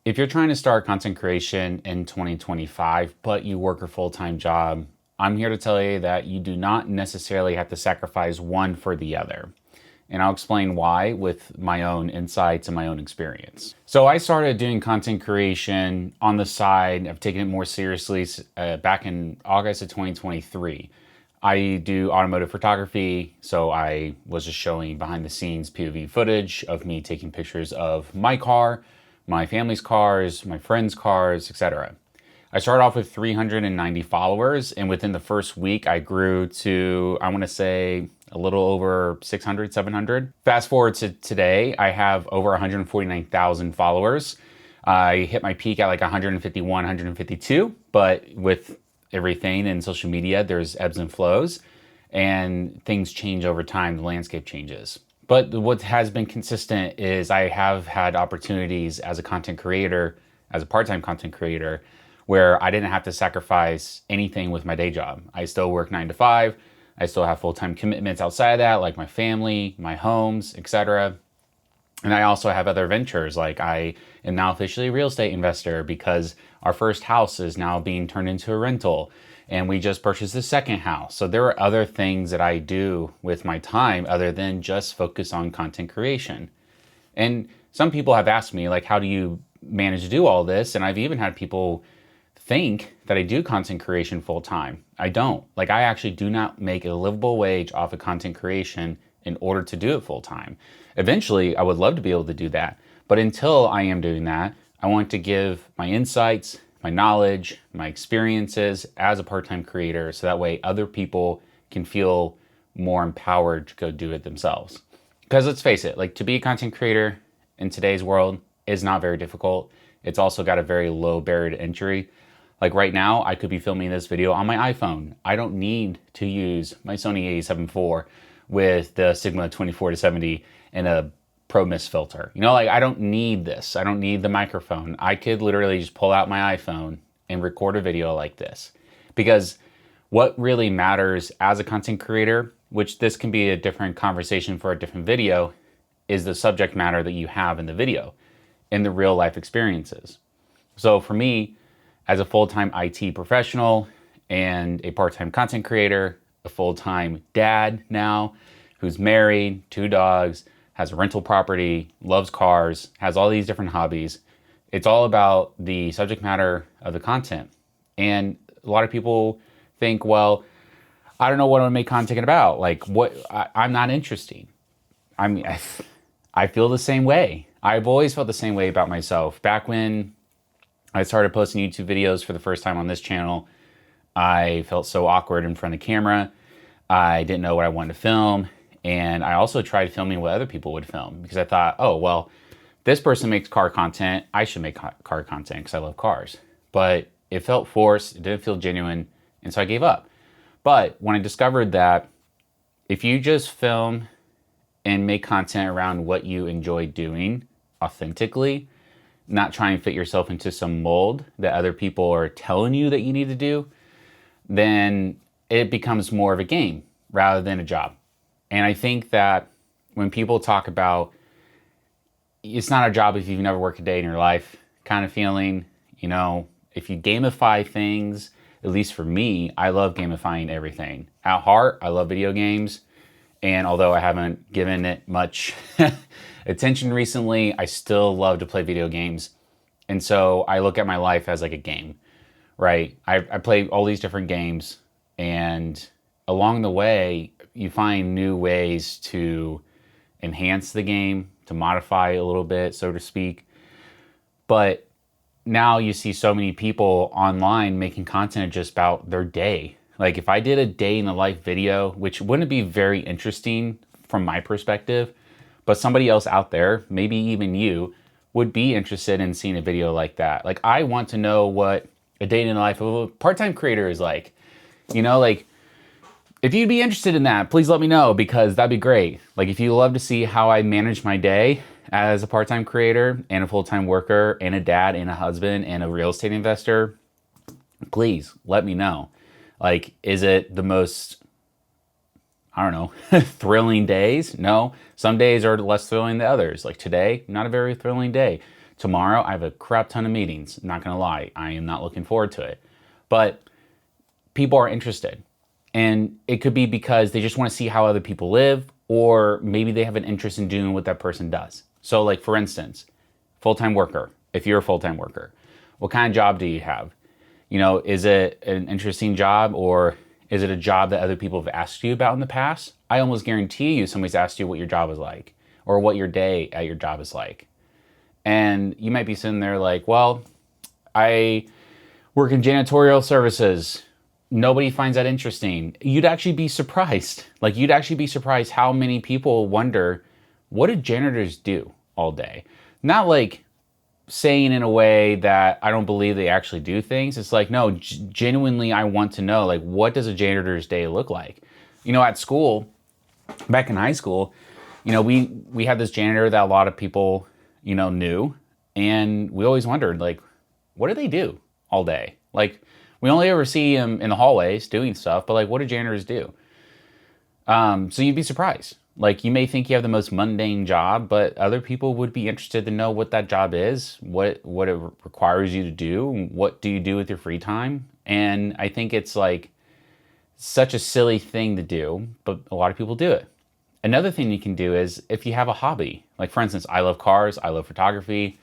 If you're trying to start content creation in 2025, but you work a full-time job, I'm here to tell you that you do not necessarily have to sacrifice one for the other. And I'll explain why with my own insights and my own experience. So I started doing content creation on the side. I've taken it more seriously back in August of 2023. I do automotive photography, so I was just showing behind the scenes POV footage of me taking pictures of my car, my family's cars, my friends' cars, etc. I started off with 390 followers, and within the first week, I grew to, I want to say, a little over 600, 700. Fast forward to today, I have over 149,000 followers. I hit my peak at like 151, 152, but with everything in social media, there's ebbs and flows, and things change over time, the landscape changes. But what has been consistent is I have had opportunities as a content creator, as a part-time content creator, where I didn't have to sacrifice anything with my day job. I still work 9 to 5. I still have full-time commitments outside of that, like my family, my homes, etc. And I also have other ventures, like I am now officially a real estate investor because our first house is now being turned into a rental. And we just purchased the second house. So there are other things that I do with my time other than just focus on content creation. And some people have asked me, like, how do you manage to do all this? And I've even had people think that I do content creation full time. I don't. Like, I actually do not make a livable wage off of content creation in order to do it full time. Eventually, I would love to be able to do that. But until I am doing that, I want to give my insights, my knowledge, my experiences as a part-time creator, so that way other people can feel more empowered to go do it themselves. Because let's face it, like, to be a content creator in today's world is not very difficult. It's also got a very low barrier to entry. Like right now, I could be filming this video on my iPhone. I don't need to use my Sony a7 IV with the Sigma 24-70 and a Pro Mist filter. You know, like, I don't need this. I don't need the microphone. I could literally just pull out my iPhone and record a video like this. Because what really matters as a content creator, which this can be a different conversation for a different video, is the subject matter that you have in the video and the real life experiences. So for me, as a full-time IT professional and a part-time content creator, a full-time dad now who's married, 2 dogs, has a rental property, loves cars, has all these different hobbies. It's all about the subject matter of the content. And a lot of people think, well, I don't know what I'm gonna make content about. Like, I'm not interesting. I mean, I feel the same way. I've always felt the same way about myself. Back when I started posting YouTube videos for the first time on this channel, I felt so awkward in front of the camera. I didn't know what I wanted to film. And I also tried filming what other people would film because I thought, oh, well, this person makes car content. I should make car content because I love cars. But it felt forced. It didn't feel genuine. And so I gave up. But when I discovered that if you just film and make content around what you enjoy doing authentically, not try and fit yourself into some mold that other people are telling you that you need to do, then it becomes more of a game rather than a job. And I think that when people talk about it's not a job if you've never worked a day in your life kind of feeling, you know, if you gamify things, at least for me, I love gamifying everything. At heart, I love video games. And although I haven't given it much attention recently, I still love to play video games. And so I look at my life as like a game, right? I play all these different games, and along the way, you find new ways to enhance the game, to modify a little bit, so to speak. But now you see so many people online making content just about their day. Like, if I did a day in the life video, which wouldn't be very interesting from my perspective, but somebody else out there, maybe even you, would be interested in seeing a video like that. Like, I want to know what a day in the life of a part-time creator is like. You know, like, if you'd be interested in that, please let me know, because that'd be great. Like, if you love to see how I manage my day as a part-time creator and a full-time worker and a dad and a husband and a real estate investor, please let me know. Like, is it the most, I don't know, thrilling days? No. Some days are less thrilling than others. Like today, not a very thrilling day. Tomorrow, I have a crap ton of meetings. Not gonna lie, I am not looking forward to it. But people are interested. And it could be because they just want to see how other people live, or maybe they have an interest in doing what that person does. So like, for instance, full-time worker, if you're a full-time worker, what kind of job do you have? You know, is it an interesting job, or is it a job that other people have asked you about in the past? I almost guarantee you somebody's asked you what your job is like, or what your day at your job is like. And you might be sitting there like, well, I work in janitorial services. Nobody finds that interesting. You'd actually be surprised. Like, you'd actually be surprised how many people wonder, what do janitors do all day? Not like saying in a way that I don't believe they actually do things. It's like, no, genuinely, I want to know, like, what does a janitor's day look like? You know, at school, back in high school, you know, we had this janitor that a lot of people, you know, knew. And we always wondered, like, what do they do all day? Like, we only ever see them in the hallways doing stuff, but like, what do janitors do? So you'd be surprised. Like, you may think you have the most mundane job, but other people would be interested to know what that job is, what it requires you to do, what do you do with your free time. And I think it's like such a silly thing to do, but a lot of people do it. Another thing you can do is if you have a hobby, like for instance, I love cars, I love photography,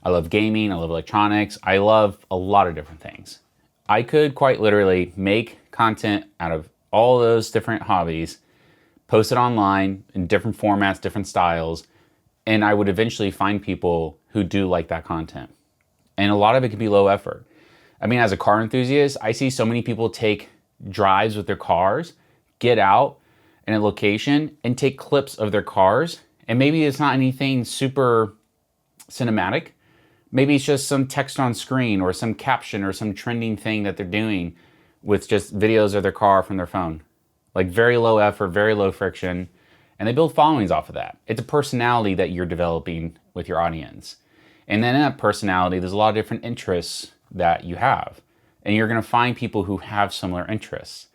I love gaming, I love electronics, I love a lot of different things. I could quite literally make content out of all those different hobbies, post it online in different formats, different styles, and I would eventually find people who do like that content. And a lot of it can be low effort. I mean, as a car enthusiast, I see so many people take drives with their cars, get out in a location and take clips of their cars. And maybe it's not anything super cinematic. Maybe it's just some text on screen or some caption or some trending thing that they're doing with just videos of their car from their phone. Like, very low effort, very low friction. And they build followings off of that. It's a personality that you're developing with your audience. And then in that personality, there's a lot of different interests that you have. And you're gonna find people who have similar interests.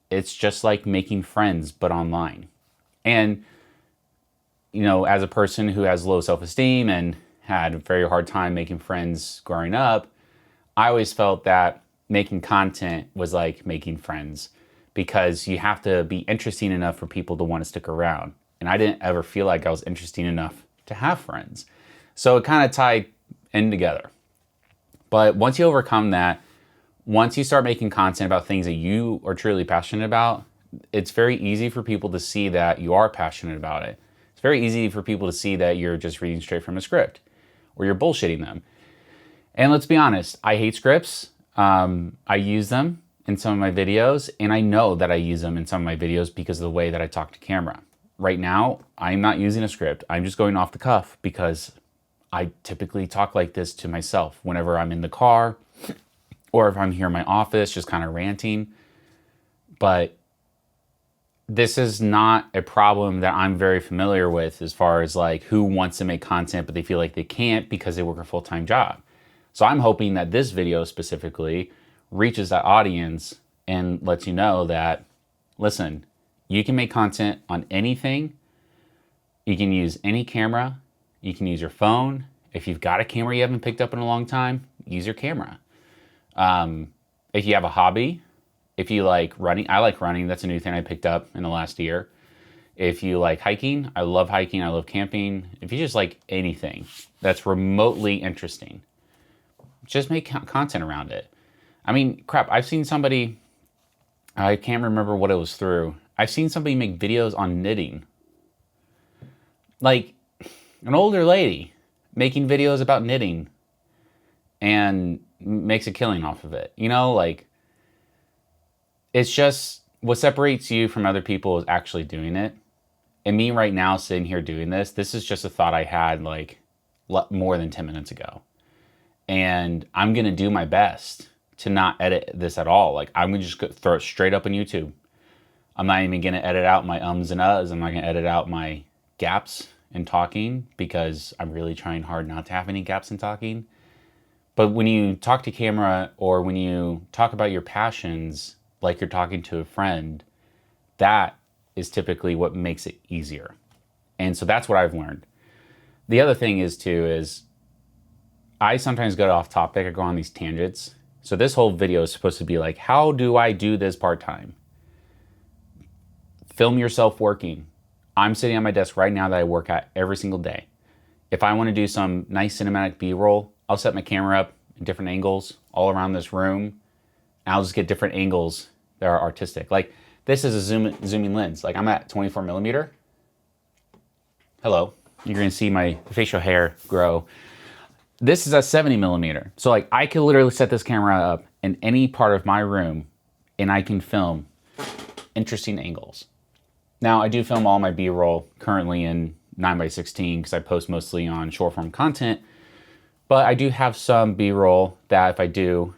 It's just like making friends, but online. And, you know, as a person who has low self-esteem and had a very hard time making friends growing up, I always felt that making content was like making friends, because you have to be interesting enough for people to want to stick around. And I didn't ever feel like I was interesting enough to have friends. So it kind of tied in together. But once you overcome that, once you start making content about things that you are truly passionate about, it's very easy for people to see that you are passionate about it. It's very easy for people to see that you're just reading straight from a script or you're bullshitting them. And let's be honest, I hate scripts. I use them in some of my videos, and I know that I use them in some of my videos because of the way that I talk to camera. Right now, I'm not using a script. I'm just going off the cuff because I typically talk like this to myself whenever I'm in the car, or if I'm here in my office, just kind of ranting. But this is not a problem that I'm very familiar with as far as like who wants to make content, but they feel like they can't because they work a full-time job. So I'm hoping that this video specifically reaches that audience and lets you know that, listen, you can make content on anything. You can use any camera. You can use your phone. If you've got a camera you haven't picked up in a long time, use your camera. If you have a hobby, if you like running, I like running. That's a new thing I picked up in the last year. If you like hiking, I love hiking. I love camping. If you just like anything that's remotely interesting, just make content around it. I mean, crap, I've seen somebody, I can't remember what it was through. I've seen somebody make videos on knitting. Like an older lady making videos about knitting and makes a killing off of it. You know, like, it's just what separates you from other people is actually doing it. And me right now sitting here doing this is just a thought I had like more than 10 minutes ago. And I'm going to do my best to not edit this at all. Like, I'm going to just throw it straight up on YouTube. I'm not even going to edit out my ums and uhs. I'm not going to edit out my gaps in talking because I'm really trying hard not to have any gaps in talking. But when you talk to camera or when you talk about your passions like you're talking to a friend, that is typically what makes it easier. And so that's what I've learned. The other thing is too is I sometimes go off topic. I go on these tangents. So this whole video is supposed to be like, how do I do this part-time? Film yourself working. I'm sitting at my desk right now that I work at every single day. If I want to do some nice cinematic B-roll, I'll set my camera up in different angles all around this room. And I'll just get different angles that are artistic. Like this is a zooming lens. Like I'm at 24 millimeter. Hello. You're going to see my facial hair grow. This is a 70 millimeter. So like I could literally set this camera up in any part of my room and I can film interesting angles. Now I do film all my B-roll currently in 9x16 because I post mostly on short form content, but I do have some B-roll that if I do,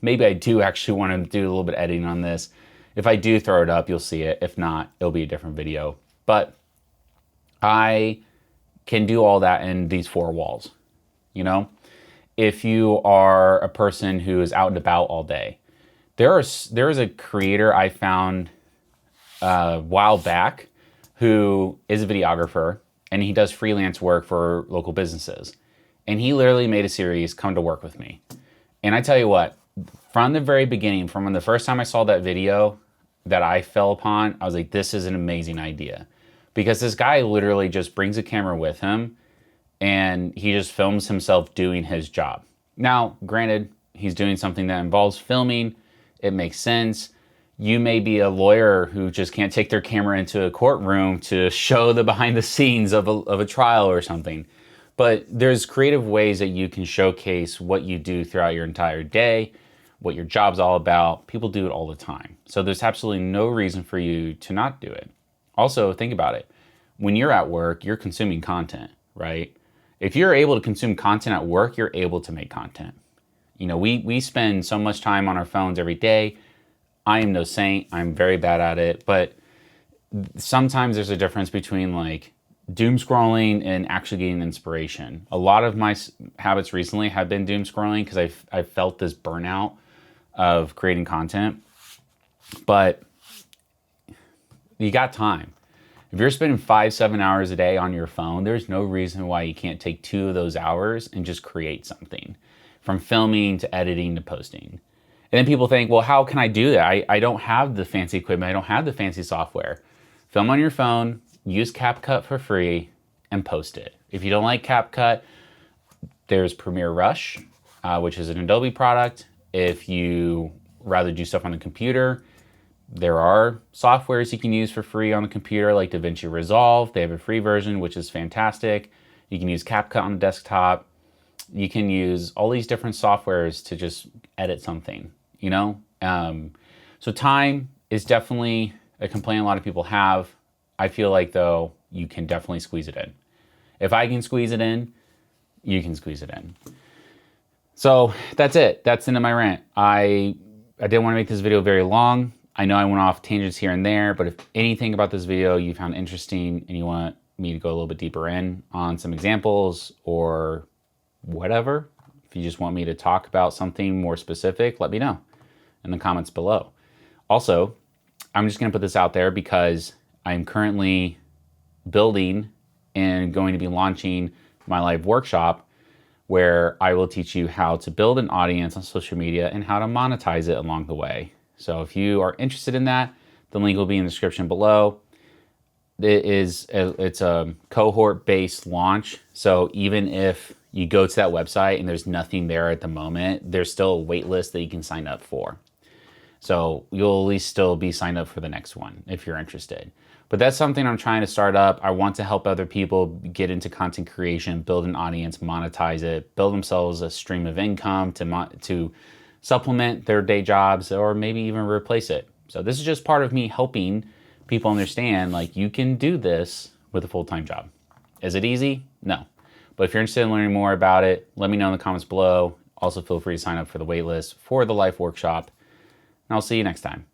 maybe I do actually want to do a little bit of editing on this. If I do throw it up, you'll see it. If not, it'll be a different video. But I can do all that in these four walls. You know, if you are a person who is out and about all day, there is a creator I found a while back who is a videographer and he does freelance work for local businesses. And he literally made a series, Come to Work With Me. And I tell you what, from the very beginning, from when the first time I saw that video that I fell upon, I was like, this is an amazing idea. Because this guy literally just brings a camera with him and he just films himself doing his job. Now, granted, he's doing something that involves filming. It makes sense. You may be a lawyer who just can't take their camera into a courtroom to show the behind the scenes of a trial or something. But there's creative ways that you can showcase what you do throughout your entire day, what your job's all about. People do it all the time. So there's absolutely no reason for you to not do it. Also, think about it. When you're at work, you're consuming content, right? If you're able to consume content at work, you're able to make content. You know, we spend so much time on our phones every day. I am no saint. I'm very bad at it. But sometimes there's a difference between like doom scrolling and actually getting inspiration. A lot of my habits recently have been doom scrolling because I've felt this burnout of creating content. But you got time. If you're spending 5-7 hours a day on your phone, there's no reason why you can't take 2 of those hours and just create something, from filming to editing to posting. And then people think, well, how can I do that? I don't have the fancy equipment. I don't have the fancy software. Film on your phone, use CapCut for free, and post it. If you don't like CapCut, there's Premiere Rush, which is an Adobe product. If you rather do stuff on the computer, there are softwares you can use for free on the computer, like DaVinci Resolve. They have a free version, which is fantastic. You can use CapCut on the desktop. You can use all these different softwares to just edit something, you know? So time is definitely a complaint a lot of people have. I feel like, though, you can definitely squeeze it in. If I can squeeze it in, you can squeeze it in. So that's it. That's the end of my rant. I didn't want to make this video very long. I know I went off tangents here and there, but if anything about this video you found interesting and you want me to go a little bit deeper in on some examples or whatever, if you just want me to talk about something more specific, let me know in the comments below. Also, I'm just going to put this out there because I'm currently building and going to be launching my live workshop where I will teach you how to build an audience on social media and how to monetize it along the way. So if you are interested in that, the link will be in the description below. It's a cohort-based launch. So even if you go to that website and there's nothing there at the moment, there's still a wait list that you can sign up for. So you'll at least still be signed up for the next one if you're interested. But that's something I'm trying to start up. I want to help other people get into content creation, build an audience, monetize it, build themselves a stream of income to supplement their day jobs or maybe even replace it. So this is just part of me helping people understand, like, you can do this with a full-time job. Is it easy? No. But if you're interested in learning more about it, let me know in the comments below. Also feel free to sign up for the waitlist for the live workshop. And I'll see you next time.